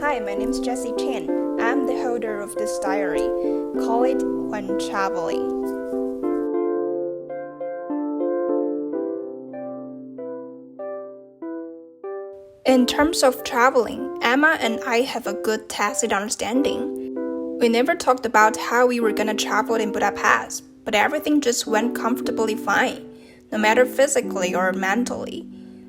Hi, my name is Jessie Chen. I'm the holder of this diary. Call it When Traveling. In terms of traveling, Emma and I have a good tacit understanding. We never talked about how we were gonna travel in Budapest, but everything just went comfortably fine, no matter physically or mentally.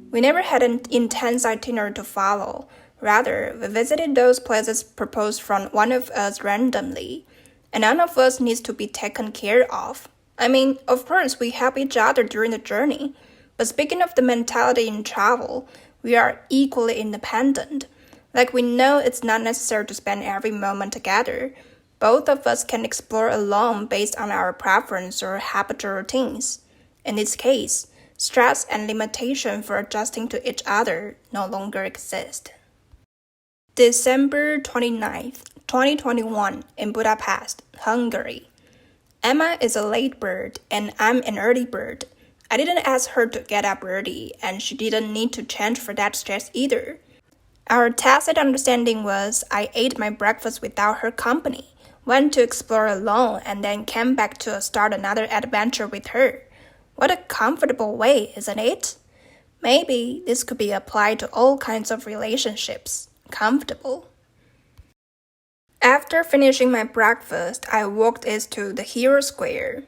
We never had an intense itinerary to follow. Rather, we visited those places proposed from one of us randomly, and none of us needs to be taken care of. I mean, of course, we help each other during the journey, but speaking of the mentality in travel, we are equally independent. Like we know it's not necessary to spend every moment together. Both of us can explore alone based on our preference or habitual routines. In this case, stress and limitation for adjusting to each other no longer exist. December 29th, 2021 in Budapest, Hungary. Emma is a late bird and I'm an early bird. I didn't ask her to get up early and she didn't need to change for that stress either. Our tacit understanding was I ate my breakfast without her company, went to explore alone and then came back to start another adventure with her. What a comfortable way, isn't it? Maybe this could be applied to all kinds of relationships. Comfortable. After finishing my breakfast, I walked east to the Hero Square.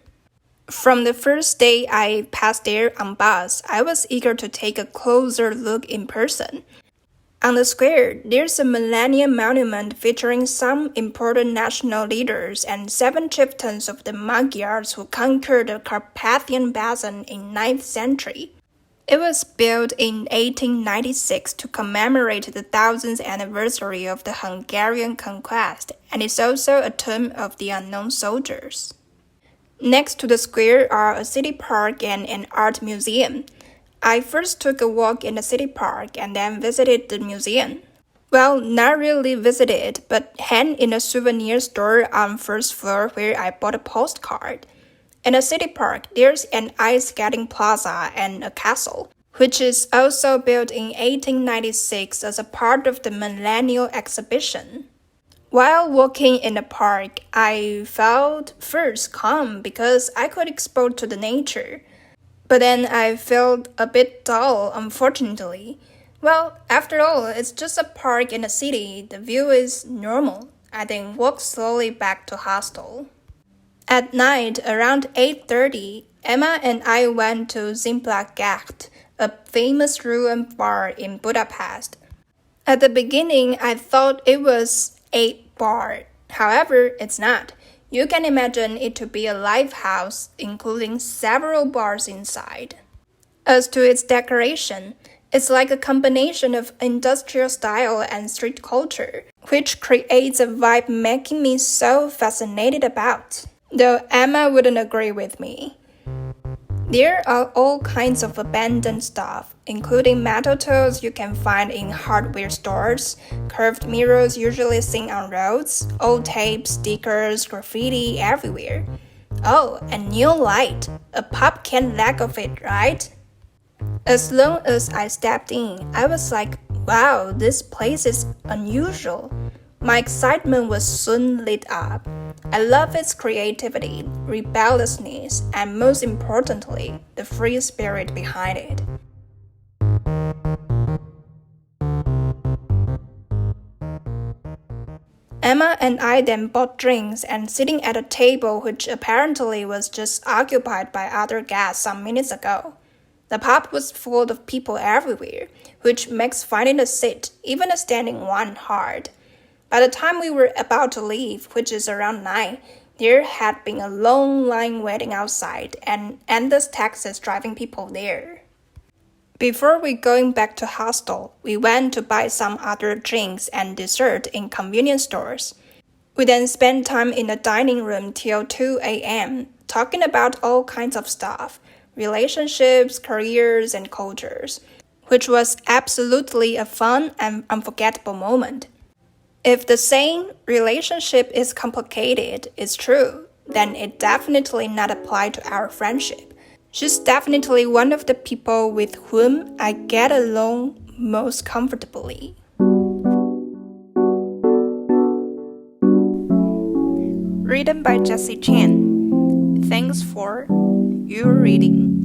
From the first day I passed there on bus, I was eager to take a closer look in person. On the square, there's a Millennium Monument featuring some important national leaders and 7 chieftains of the Magyars who conquered the Carpathian basin in 9th century. It was built in 1896 to commemorate the 1000th anniversary of the Hungarian conquest, and is also a tomb of the unknown soldiers. Next to the square are a city park and an art museum. I first took a walk in the city park and then visited the museum. Well, not really visited, but hang in a souvenir store on first floor where I bought a postcard. In the city park, there's an ice skating plaza and a castle, which is also built in 1896 as a part of the Millennium exhibition. While walking in the park, I felt first calm because I could expose to the nature. But then I felt a bit dull, unfortunately. Well, after all, it's just a park in a city. The view is normal. I then walked slowly back to hostel. At night, around 8:30, Emma and I went to Szimpla Kert, a famous ruined bar in Budapest. At the beginning, I thought it was a bar. However, it's not. You can imagine it to be a live house, including several bars inside. As to its decoration, it's like a combination of industrial style and street culture, which creates a vibe making me so fascinated about. Though Emma wouldn't agree with me. There are all kinds of abandoned stuff, including metal tools you can find in hardware stores, curved mirrors usually seen on roads, old tapes, stickers, graffiti everywhere. Oh, and neon light. A pub can't lack of it, right? As long as I stepped in, I was like, wow, this place is unusual. My excitement was soon lit up. I love its creativity, rebelliousness, and most importantly, the free spirit behind it. Emma and I then bought drinks and sitting at a table which apparently was just occupied by other guests some minutes ago. The pub was full of people everywhere, which makes finding a seat, even a standing one, hard. By the time we were about to leave, which is around 9, there had been a long line waiting outside and endless taxis driving people there. Before we going back to hostel, we went to buy some other drinks and dessert in convenience stores. We then spent time in the dining room till 2 a.m., talking about all kinds of stuff, relationships, careers, and cultures, which was absolutely a fun and unforgettable moment. If the saying, relationship is complicated, is true, then it definitely not apply to our friendship. She's definitely one of the people with whom I get along most comfortably. Written by Jessie Chan. Thanks for your reading.